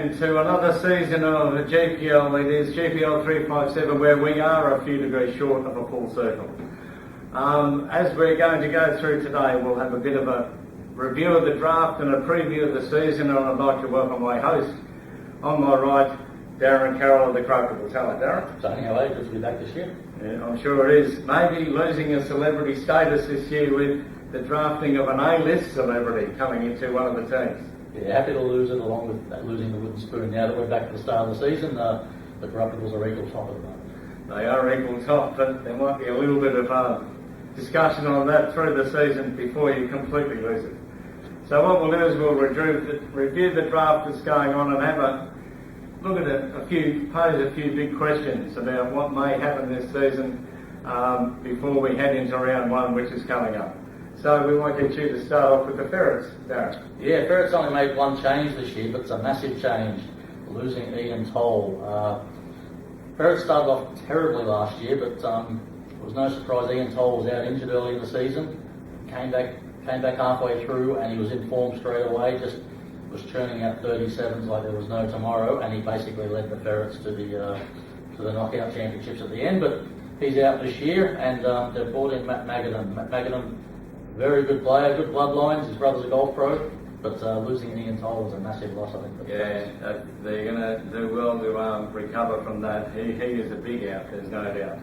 to another season of the GPL. It is GPL 357, where we are a few degrees short of a full circle. As we're going to go through today, we'll have a bit of a review of the draft and a preview of the season, and I'd like to welcome my host. On my right, Darren Carroll of the Crocables. Hello, Darren. Tony, how are you? Good to be back this year. Yeah, I'm sure it is. Maybe losing a celebrity status this year with the drafting of an A-list celebrity coming into one of the teams. Yeah, happy to lose it, along with losing the wooden spoon. Now that we're back to the start of the season, the Crocables are equal top at the moment. They are equal top, but there might be a little bit of discussion on that through the season before you completely lose it. So what we'll do is we'll review the draft that's going on and have a look at pose a few big questions about what may happen this season before we head into round one, which is coming up. So we might get you to start off with the Ferrets, Darren. Yeah, Ferrets only made one change this year, but it's a massive change, losing Ian Toll. Ferrets started off terribly last year, but it was no surprise Ian Toll was out injured early in the season, came back halfway through, and he was in form straight away, just was churning out 37s like there was no tomorrow, and he basically led the Ferrets to the knockout championships at the end. But he's out this year, and they've brought in Matt Magadan. Matt Magadan, very good player, good bloodlines. His brother's a golf pro, but losing Ian Toll was a massive loss, I think. Yeah, they're going to do well to recover from that. He is a big out, there's no doubt.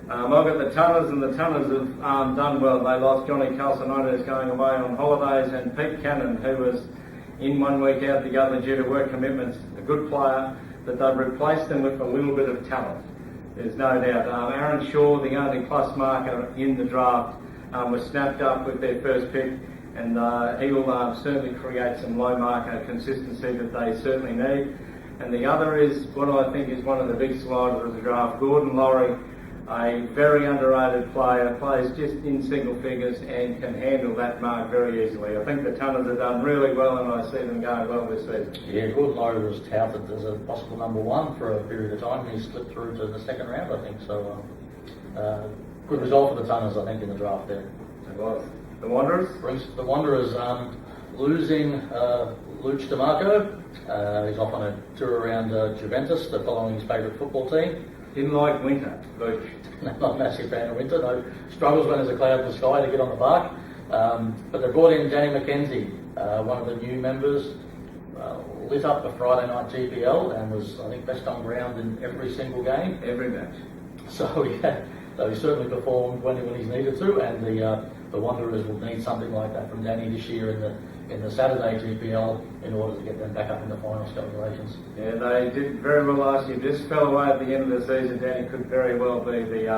I've got the Tunners, and the Tunners have done well. They lost Johnny Calcinoto, who's going away on holidays, and Pete Cannon, who was in 1 week out the other due to work commitments. A good player, but they've replaced them with a little bit of talent. There's no doubt. Aaron Shaw, the only plus marker in the draft, was snapped up with their first pick, and he will certainly create some low marker consistency that they certainly need. And the other is what I think is one of the big sliders of the draft, Gordon Laurie, a very underrated player, plays just in single figures and can handle that mark very easily. I think the Tunners have done really well, and I see them going well this season. Yeah, Gordon Laurie was touted as a possible number one for a period of time. He slipped through to the second round, I think, so good result for the Tunners, I think, in the draft there. It was. The Wanderers? The Wanderers losing Luch DeMarco. He's off on a tour around Juventus. They're following his favourite football team. Didn't like winter, Luch. Not a massive fan of winter. No, struggles when there's a cloud in the sky to get on the park. But they brought in Danny McKenzie, one of the new members. Lit up the Friday night GPL and was, I think, best on ground in every single game. Every match. So yeah, so he certainly performed when he's needed to, and the Wanderers will need something like that from Danny this year in the Saturday GPL in order to get them back up in the finals calculations. Yeah, they did very well last year. This fell away at the end of the season. Danny could very well be the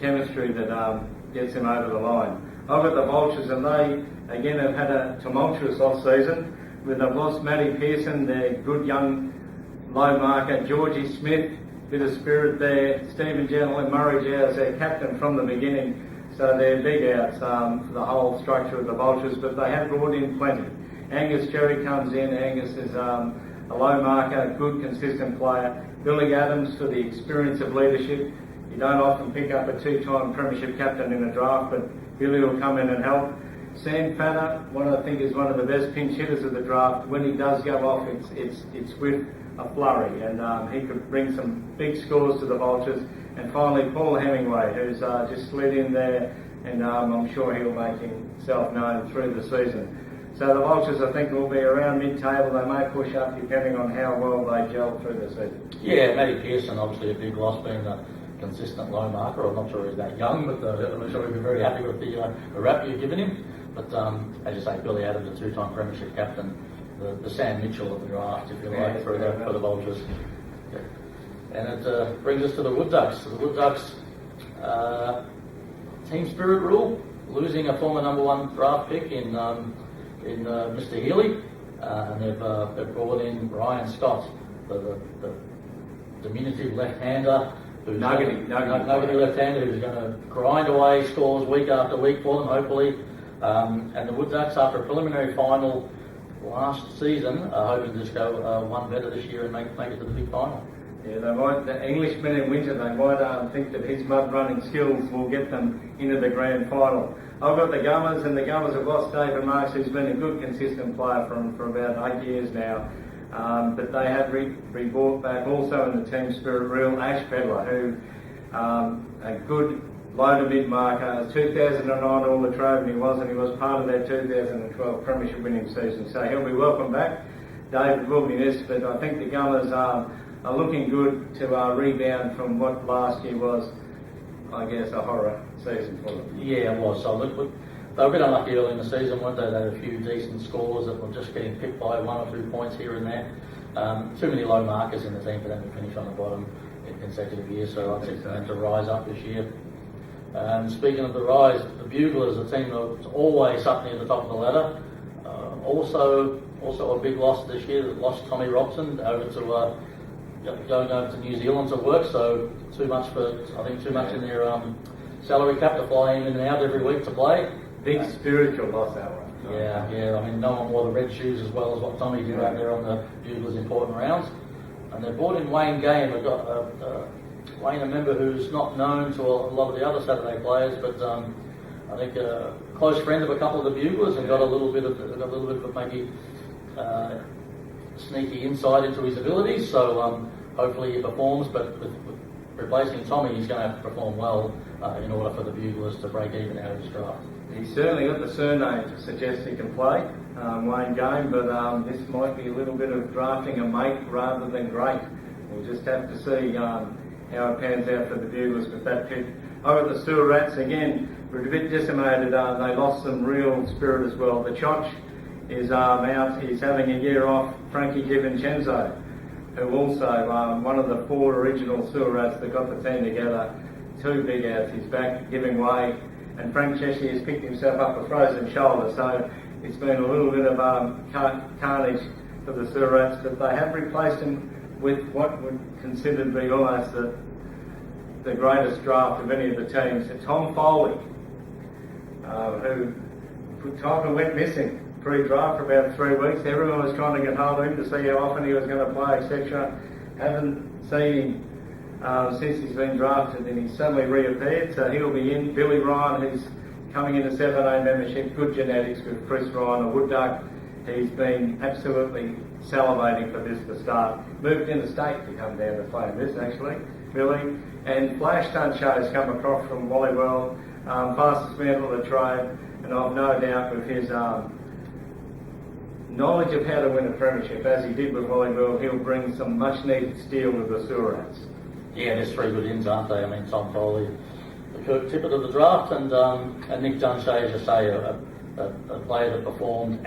chemistry that gets him over the line. I've got the Vultures, and they again have had a tumultuous off season. They've lost Matty Pearson, their good young low marker, Georgie Smith, bit of spirit there, Stephen Gentle and Murray Jowers, their captain from the beginning. So they're big outs for the whole structure of the Vultures, but they have brought in plenty. Angus Cherry comes in. Angus is a low marker, good, consistent player. Billy Adams for the experience of leadership. You don't often pick up a two-time premiership captain in a draft, but Billy will come in and help. Sam Fanner, what I think is one of the best pinch hitters of the draft. When he does go off, it's with a flurry, and he could bring some big scores to the Vultures. And finally, Paul Hemingway, who's just slid in there, and I'm sure he'll make himself known through the season. So the Vultures, I think, will be around mid-table. They may push up depending on how well they gel through the season. Yeah, Matty Pearson, obviously a big loss, being a consistent low marker. I'm not sure he's that young, but I'm sure he'll be very happy with the rap you've given him. But as you say, Billy Adams, a two-time premiership captain, the Sam Mitchell of the draft, if you like, for the Vultures. Yeah. And it brings us to the Wood Ducks. So the Wood Ducks, team spirit rule, losing a former number one draft pick in Mr. Healy, and they've brought in Ryan Scott, the diminutive left-hander, who's nuggety left-hander who's going to grind away scores week after week for them, hopefully. And the Wood Ducks, after a preliminary final last season, are hoping to just go one better this year and make it to the big final. Yeah, they might, the Englishman in winter, they might think that his mud running skills will get them into the grand final. I've got the Gummers, and the Gummers have lost David Marks, who's been a good consistent player for about 8 years now. But they have brought back also in the team spirit real Ash Pedler, who a good low to mid marker, 2009 All Latrobe, and he was part of that 2012 Premiership winning season. So he'll be welcome back. David will be missed, but I think the Gummers are looking good to rebound from what last year was, I guess, a horror season for them. Yeah, it was. So look, they were a bit unlucky early in the season, weren't they? They had a few decent scores that were just getting picked by 1 or 2 points here and there. Too many low markers in the team for them to finish on the bottom in consecutive years, so I think they have to rise up this year. Speaking of the rise, the Buglers, a team that's always up near the top of the ladder, also a big loss this year. Lost Tommy Robson going over to New Zealand to work, so too much in their salary cap to fly in and out every week to play. Big spiritual loss that one. Yeah. I mean, no one wore the red shoes as well as what Tommy did out there on the Buglers' important rounds. And they brought in Wayne Gay, and they've got Wayne, a member who's not known to a lot of the other Saturday players, but I think a close friend of a couple of the Buglers, and got a little bit of maybe sneaky insight into his abilities. So hopefully he performs, but with replacing Tommy, he's going to have to perform well in order for the Buglers to break even out of his draft. He's certainly got the surname to suggest he can play, Wayne Game, but this might be a little bit of drafting a mate rather than great. We'll just have to see how it pans out for the Buglers with that pick. Over the Sewer Rats, again, we're a bit decimated. They lost some real spirit as well. The Chotch is out. He's having a year off. Frankie DiVincenzo, who also, one of the 4 original Sewer Rats that got the team together, 2 big outs. He's back giving way. And Frank Cheshire has picked himself up a frozen shoulder, so it's been a little bit of carnage for the Sewer Rats, but they have replaced him with what would consider to be almost the greatest draft of any of the teams. Tom Foley, who went missing pre-draft for about 3 weeks. Everyone was trying to get hold of him to see how often he was going to play, etc. Haven't seen him since he's been drafted, and he's suddenly reappeared, so he'll be in. Billy Ryan, who's coming into 7A membership, good genetics with Chris Ryan, a wood duck. He's been absolutely salivating for this to start. Moved interstate to come down to play in this, actually, Billy. And Flash Tuncho's come across from Wallywell, fastest man on the trade, and I've no doubt with his knowledge of how to win a premiership, as he did with Wallywell, he'll bring some much needed steel with the Sewer Rats. Yeah, there's 3 good ins, aren't they? I mean, Tom Foley, the Kirk Tippett of the draft, and Nick Dunshay, as you say, a player that performed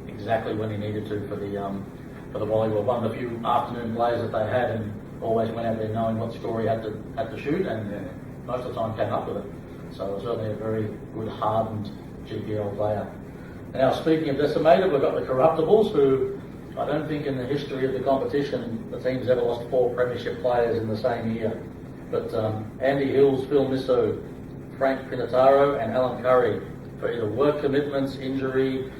exactly when he needed to for the Wallywell. One of the few afternoon players that they had, and always went out there knowing what score he had to shoot, and most of the time came up with it. So certainly a very good, hardened GPL player. Now, speaking of decimated, we've got the Corruptibles, who I don't think in the history of the competition the team's ever lost 4 premiership players in the same year. But Andy Hills, Phil Misso, Frank Pinataro and Alan Curry, for either work commitments, injury,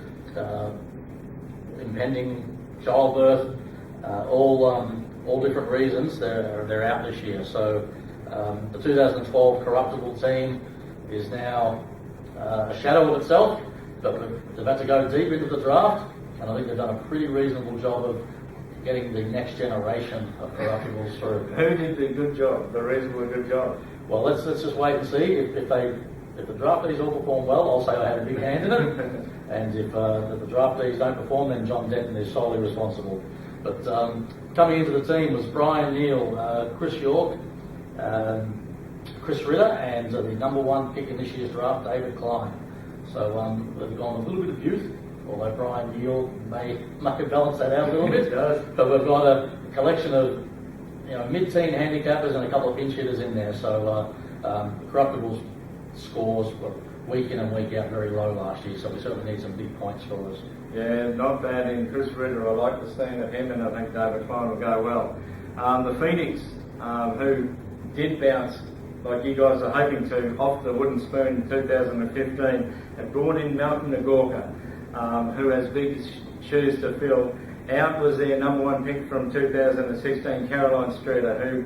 impending childbirth, all different reasons, they're out this year. So the 2012 Corruptible team is now a shadow of itself, but they've had to go deep into the draft, and I think they've done a pretty reasonable job of getting the next generation of Corruptibles through. Who did the good job, the reasonably good job? Well, let's just wait and see. If the draftees all perform well, I'll say I had a big hand in it. And if the draftees don't perform, then John Denton is solely responsible. But coming into the team was Brian Neal, Chris York, Chris Ritter, and the number 1 pick in this year's draft, David Klein. So they've gone a little bit of youth, although Brian Neal may balance that out a little bit. But we've got a collection of mid-teen handicappers and a couple of pinch hitters in there. So Corruptibles scores were week in and week out very low last year, so we certainly need some big point scorers. Yeah, not bad in Chris Ritter. I like the scene of him, and I think David Klein will go well. The Phoenix, who did bounce, like you guys are hoping to, off the wooden spoon in 2015, have brought in Malcolm Nagorka, who has big shoes to fill. Out was their number one pick from 2016, Caroline Streeter, who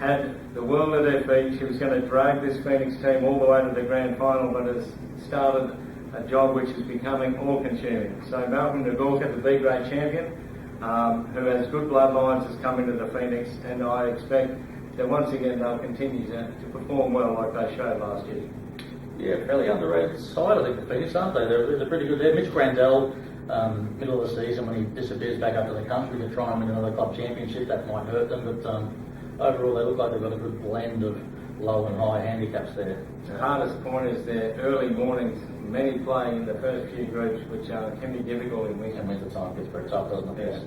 had the world at her feet. She was going to drag this Phoenix team all the way to the grand final, but has started a job which is becoming all-consuming. So Malcolm Nagorka, the B-grade champion, who has good bloodlines, has come into the Phoenix, and I expect that once again they'll continue to perform well like they showed last year. Yeah, fairly underrated side, I think, the Phoenix, aren't they? They're pretty good there. Mitch Grandel, middle of the season, when he disappears back up to the country to try and win another club championship, that might hurt them, but overall they look like they've got a good blend of low and high handicaps there. The hardest point is their early mornings. Many play in the first few groups, which can be difficult in winter. And winter time gets very tough, doesn't it? Yes.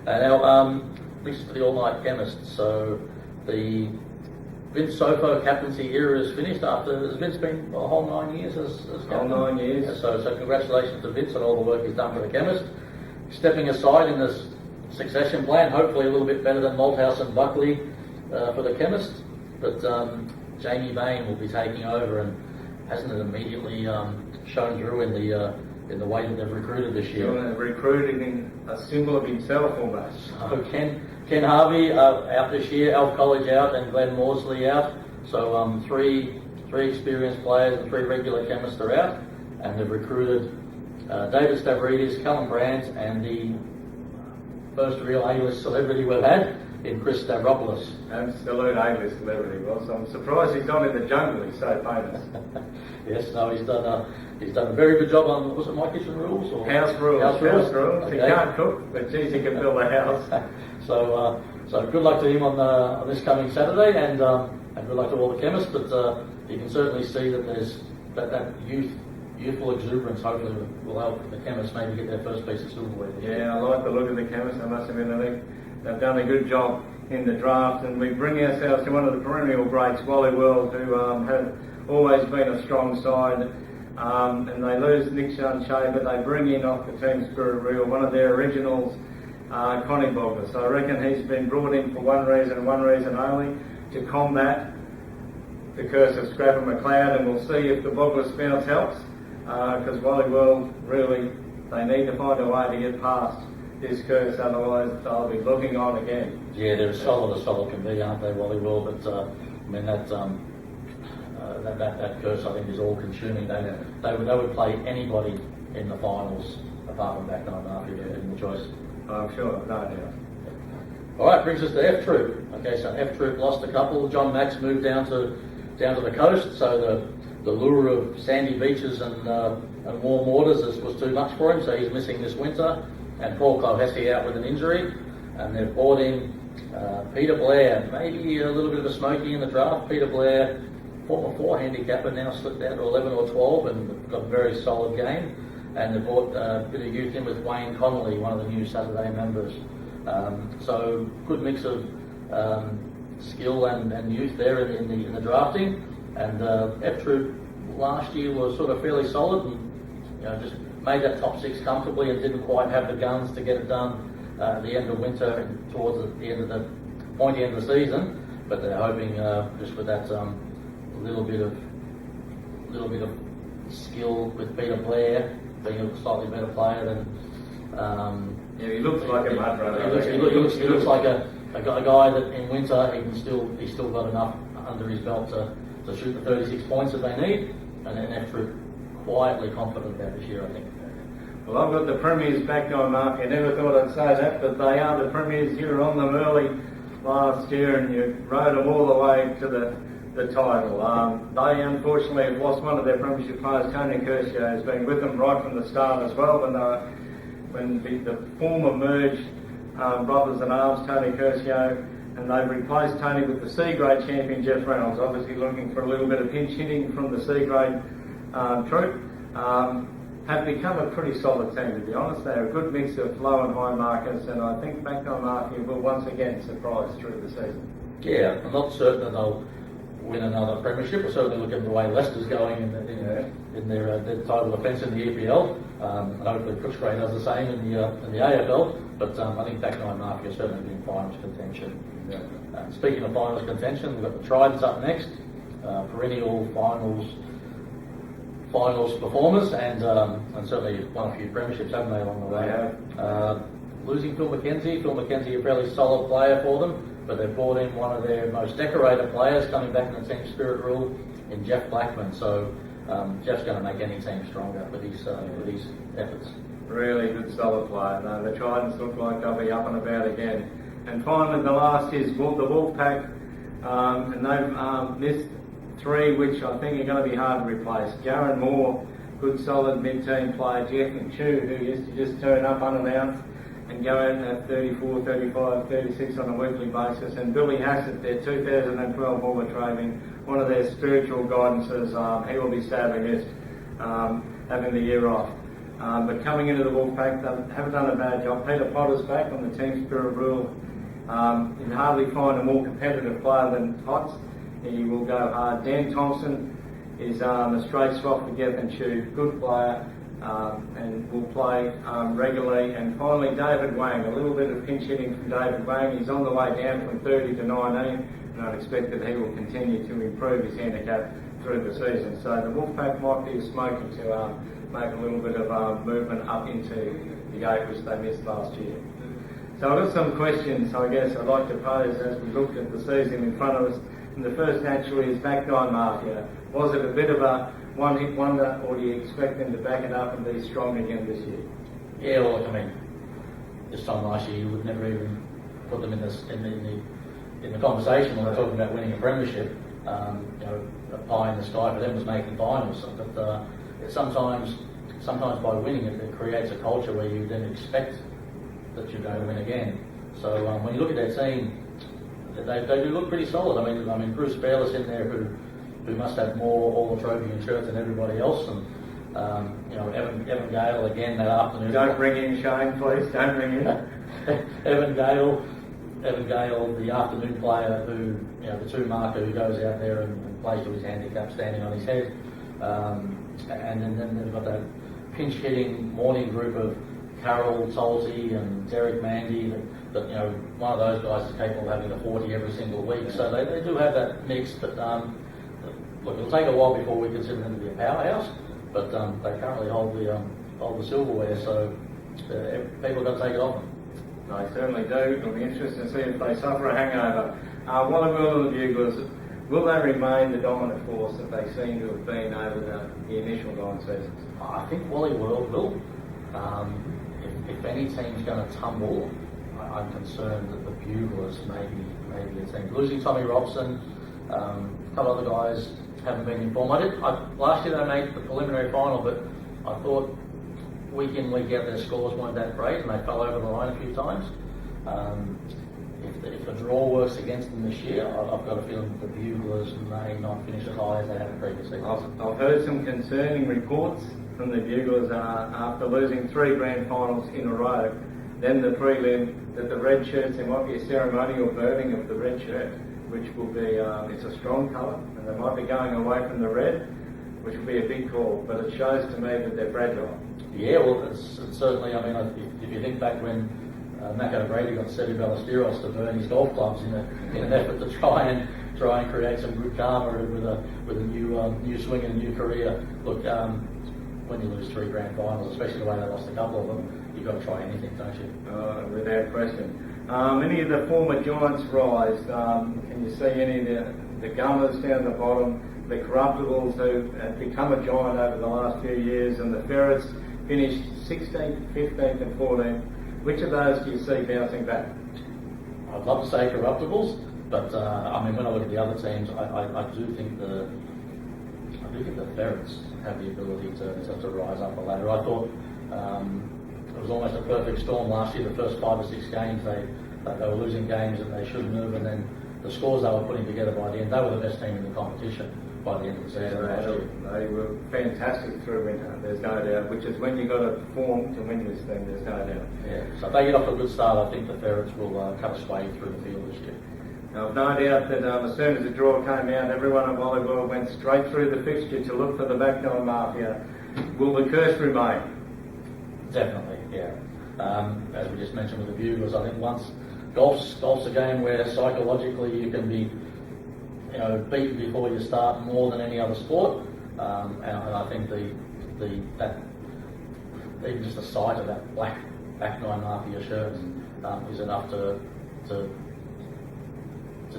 Now, brings us to the all-night chemist. So the Vince Sofo captaincy era is finished after, has Vince been a whole 9 years as captain? Whole 9 years. Yeah, so congratulations to Vince on all the work he's done for the chemist. Stepping aside in this succession plan, hopefully a little bit better than Malthouse and Buckley for the chemist. But Jamie Bain will be taking over, and hasn't it immediately shown through in the way that they've recruited this year? Recruiting a symbol of himself almost. So Ken Harvey out this year, Alf College out, and Glenn Morsley out. So three experienced players and 3 regular chemists are out, and they've recruited David Stavridis, Callum Brandt, and the first real A-list celebrity we've had in Chris Stavropoulos. Absolute A-list celebrity, was. I'm surprised he's not in the jungle. He's so famous. Yes, no, he's done a very good job on, was it My Kitchen Rules? Or House rules. House rules. Okay. He can't cook, but geez, he can build a house. So good luck to him on this coming Saturday, and good luck to all the chemists. But you can certainly see that there's that youthful exuberance. Hopefully, will help the chemists maybe get their first piece of silverware. Yeah, I like the look of the chemists. I must admit, I think they've done a good job in the draft, and we bring ourselves to one of the perennial greats, Wally World, who have always been a strong side. And they lose Nick Shea, but they bring in off the team spirit reel one of their originals, Connie Boggess. I reckon he's been brought in for one reason and one reason only, to combat the curse of Scrapper McLeod, and we'll see if the Boggess bounce helps, because Wally World really, they need to find a way to get past this curse, otherwise they'll be looking on again. Yeah, they're as solid can be, aren't they, Wally World? But I mean that curse, I think, is all consuming. They would play anybody in the finals apart from back nine after you're given the choice. I'm sure, no doubt. All right, brings us to F Troop. Okay, so F Troop lost a couple. John Max moved down to the coast, so the lure of sandy beaches and warm waters was too much for him, so he's missing this winter. And Paul Clohessy out with an injury, and they've brought in Peter Blair, maybe a little bit of a smoky in the draft. Peter Blair, former 4 handicapper, now slipped down to 11 or 12 and got a very solid game. And they brought a bit of youth in with Wayne Connolly, one of the new Saturday members. So good mix of skill and youth there in the drafting. And F Troop last year was sort of fairly solid, and just made that top 6 comfortably, and didn't quite have the guns to get it done at the end of winter and towards the end of the pointy end of the season. But they're hoping just with that little bit of skill with Peter Blair being a slightly better player than. Yeah, he looks like a mud runner. He looks like a guy that in winter he's still got enough under his belt to shoot the 36 points that they need, and then F Troop quietly confident about this year, I think. Well, I've got the Premiers back on, Mark. I never thought I'd say that, but they are the Premiers. You were on them early last year, and you rode them all the way to the title. They unfortunately have lost one of their Premiership players. Tony Kershaw has been with them right from the start as well. When the former merged brothers in arms, Tony Kershaw, and they've replaced Tony with the C-grade champion Jeff Reynolds, obviously looking for a little bit of pinch hitting from the C-grade troop. Have become a pretty solid team, to be honest. They're a good mix of low and high markers, and I think Backdoor Mafia will once again surprise through the season. Yeah, I'm not certain that they'll win another premiership. We're certainly looking at the way Leicester's going in their title defence in the EPL. And hopefully Footscray does the same in the AFL. But I think Backdoor Mafia certainly be in finals contention. Yeah. Speaking of finals contention, we've got the Tridents up next, perennial finals performers, and certainly won a few premierships, haven't they, along the way? They have. losing Phil McKenzie, a fairly solid player for them, but they've brought in one of their most decorated players coming back in the team spirit rule in Jeff Blackman. So Jeff's going to make any team stronger with his efforts. Really good, solid player. No, the Tridents look like they'll be up and about again. And finally, the last is the Wolfpack, and they've missed 3, which I think are going to be hard to replace. Jaron Moore, good, solid mid-team player. Jeff McChew, who used to just turn up unannounced and go out at 34, 35, 36 on a weekly basis. And Billy Hassett, their 2012 All Latrobe, one of their spiritual guidances. He will be sadly missed, having the year off. But coming into the Wolfpack, they haven't done a bad job. Peter Potter's back on the team spirit rule. You can hardly find a more competitive player than Potts. He will go hard. Dan Thompson is a straight swap for Geff and Chew. Good player, and will play regularly. And finally, David Wang. A little bit of pinch hitting from David Wang. He's on the way down from 30 to 19, and I'd expect that he will continue to improve his handicap through the season. So the Wolfpack might be a smoker to make a little bit of movement up into the 8, which they missed last year. So I've got some questions, I guess, I'd like to pose as we looked at the season in front of us. And the first naturally is Back Nine Mafia. Was it a bit of a one-hit wonder, or do you expect them to back it up and be strong again this year? Yeah, well, I mean, this time last year you would never even put them in the conversation when we're talking about winning a premiership. A pie in the sky for them was making finals. But sometimes by winning it creates a culture where you then expect that you're going to win again. So when you look at their team, they do look pretty solid. I mean Bruce Bayless in there who must have more All Latrobe shirts than everybody else, and Evan Gale again that afternoon. Don't bring in Shane, please. Don't bring in. Evan Gale, the afternoon player who the 2 marker who goes out there and plays to his handicap, standing on his head, and then they've got that pinch hitting morning group of Carroll, Tolsey and Derek Mandy, that one of those guys is capable of having a 40 every single week. So they do have that mix, but look, it'll take a while before we consider them to be a powerhouse, but they currently hold the silverware, so people have got to take it off them. They certainly do. It'll be interesting to see if they suffer a hangover. Wallagool and the Buglers, will they remain the dominant force that they seem to have been over the initial 9 seasons? I think Wally World will. If any team's going to tumble, I'm concerned that the Buglers may be a team. Losing Tommy Robson, a couple other guys haven't been informed. Last year they made the preliminary final, but I thought week in, week out their scores weren't that great and they fell over the line a few times. If the draw works against them this year, I've got a feeling that the Buglers may not finish as high as they have in previous seasons. I've heard some concerning reports from the Buglers after losing 3 grand finals in a row, then the prelim, that the red shirts, there might be a ceremonial burning of the red shirt, which will be, it's a strong colour, and they might be going away from the red, which will be a big call, but it shows to me that they're fragile. Yeah, well, it's certainly, I mean, if you think back when Mac O'Brady got Seve Ballesteros to burn his golf clubs in an effort to try and create some good karma with a new swing and a new career. Look, when you lose 3 grand finals, especially the way they lost a couple of them, you've got to try anything, don't you? Without question. Any of the former Giants rise? Can you see any of the Gummers down the bottom, the Corruptibles who have become a giant over the last few years, and the Ferrets finished 16th, 15th and 14th? Which of those do you see bouncing back? I'd love to say Corruptibles, but I mean, when I look at the other teams, I do think the Ferrets have the ability to rise up the ladder. I thought it was almost a perfect storm last year. The first 5 or 6 games, they were losing games that they shouldn't have, and then the scores they were putting together by the end, they were the best team in the competition by the end of the season last year. They were fantastic through winter, there's no doubt, which is when you've got to perform to win this thing, there's no doubt. Yeah, so if they get off to a good start, I think the Ferrets will cut a sway through the field this year. Now, I've no doubt that as soon as the draw came out, everyone at Volleyball went straight through the fixture to look for the Back Nine Mafia. Will the curse remain? Definitely, yeah. As we just mentioned with the Buglers, I think once golf's a game where psychologically you can be beaten before you start more than any other sport, and I think that even just the sight of that black back 9.5 of your shirts is enough to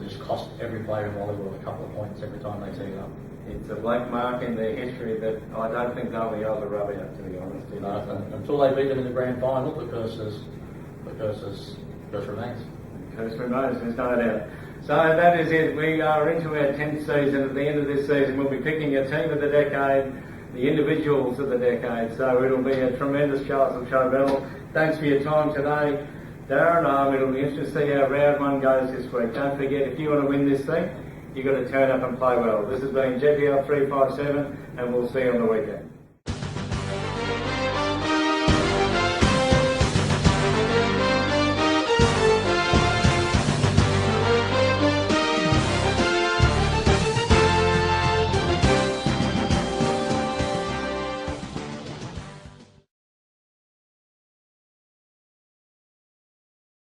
just cost every player in volleyball a couple of points every time they tee it up. It's a black mark in their history that I don't think they'll be able to rub out, to be honest. Until they beat them in the grand final, because remains. Curse remains, there's no doubt. So that is it. We are into our 10th season. At the end of this season, we'll be picking a team of the decade, the individuals of the decade. So it'll be a tremendous show battle. Thanks for your time today, Darren. It'll be interesting to see how round one goes this week. Don't forget, if you want to win this thing, you've got to turn up and play well. This has been GPL 357, and we'll see you on the weekend.